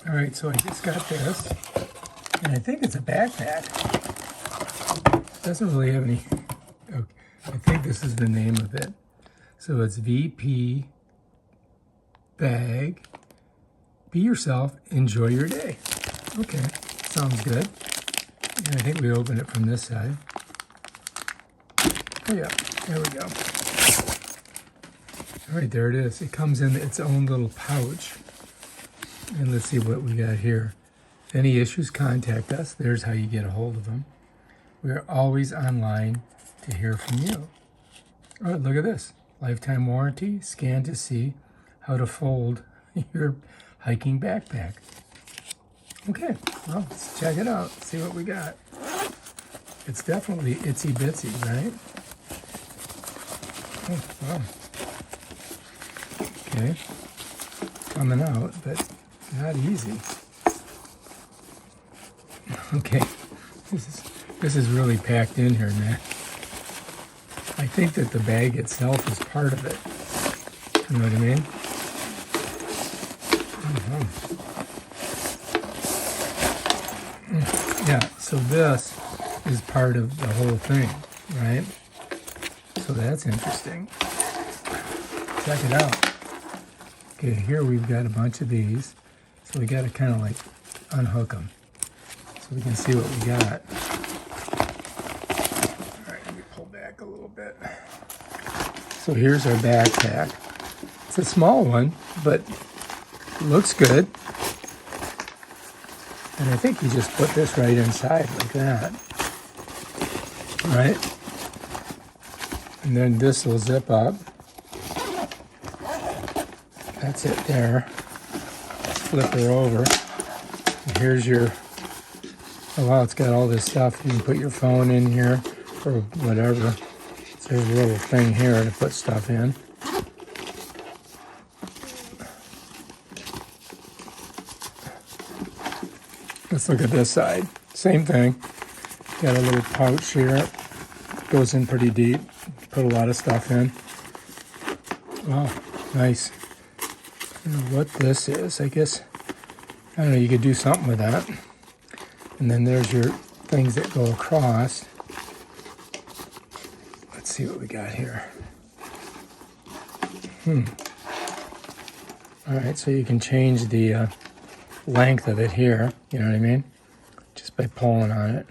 All right, so I just got this, and I think it's a backpack. It doesn't really have any, okay, I think this is the name of it. So it's VPBAG. Be yourself, enjoy your day. Okay, sounds good. And I think we open it from this side. Oh yeah, there we go. All right, there it is. It comes in its own little pouch. And let's see what we got here. Any issues, contact us. There's how you get a hold of them. We are always online to hear from you. All right, look at this. Lifetime warranty, scan to see how to fold your hiking backpack. Okay, well, let's check it out, see what we got. It's definitely itsy bitsy, right? Oh, wow. Okay, coming out, but not easy. Okay, this is really packed in here, man. I think that the bag itself is part of it. You know what I mean? Yeah, so this is part of the whole thing, right? So that's interesting. Check it out. Okay, here we've got a bunch of these. So we got to kind of like unhook them so we can see what we got. All right, let me pull back a little bit. So here's our backpack. It's a small one, but looks good. And I think you just put this right inside like that. Right? And then this will zip up. That's it there. Let's flip her over. And here's your, oh wow, it's got all this stuff. You can put your phone in here or whatever. So there's a little thing here to put stuff in. Let's look at this side. Same thing. Got a little pouch here. Goes in pretty deep. Put a lot of stuff in. Wow, nice. I don't know what this is. I guess, I don't know, you could do something with that. And then there's your things that go across. Let's see what we got here. All right, so you can change the length of it here, you know what I mean? Just by pulling on it.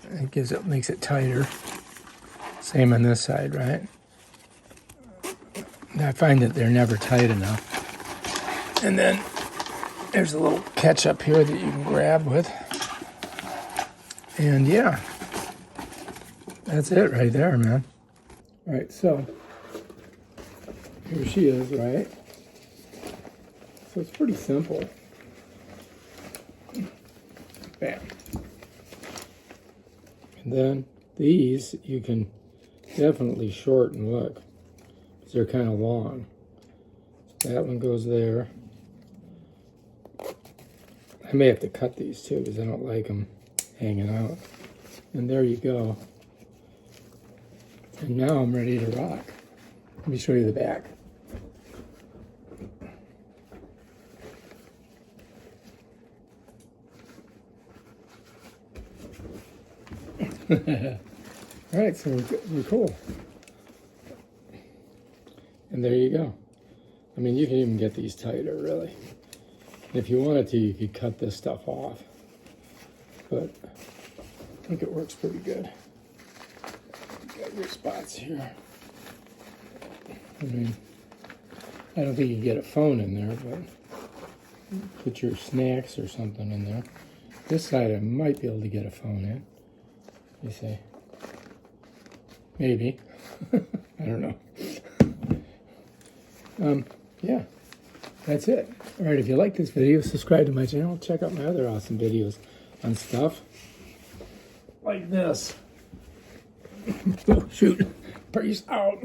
It makes it tighter. Same on this side, right? I find that they're never tight enough. And then there's a little catch up here that you can grab with. And yeah, that's it right there, man. All right, so here she is, right? So it's pretty simple. Bam. And then these you can definitely shorten, look. They're kind of long. That one goes there. I may have to cut these too because I don't like them hanging out. And there you go. And now I'm ready to rock. Let me show you the back. All right, so we're cool. And there you go. I mean, you can even get these tighter, really. If you wanted to, you could cut this stuff off. But I think it works pretty good. You got your spots here. I mean, I don't think you can get a phone in there, but put your snacks or something in there. This side, I might be able to get a phone in. You say, maybe. I don't know. Yeah, that's it. All right, if you like this video, subscribe to my channel. Check out my other awesome videos on stuff like this. Oh, shoot. Peace out.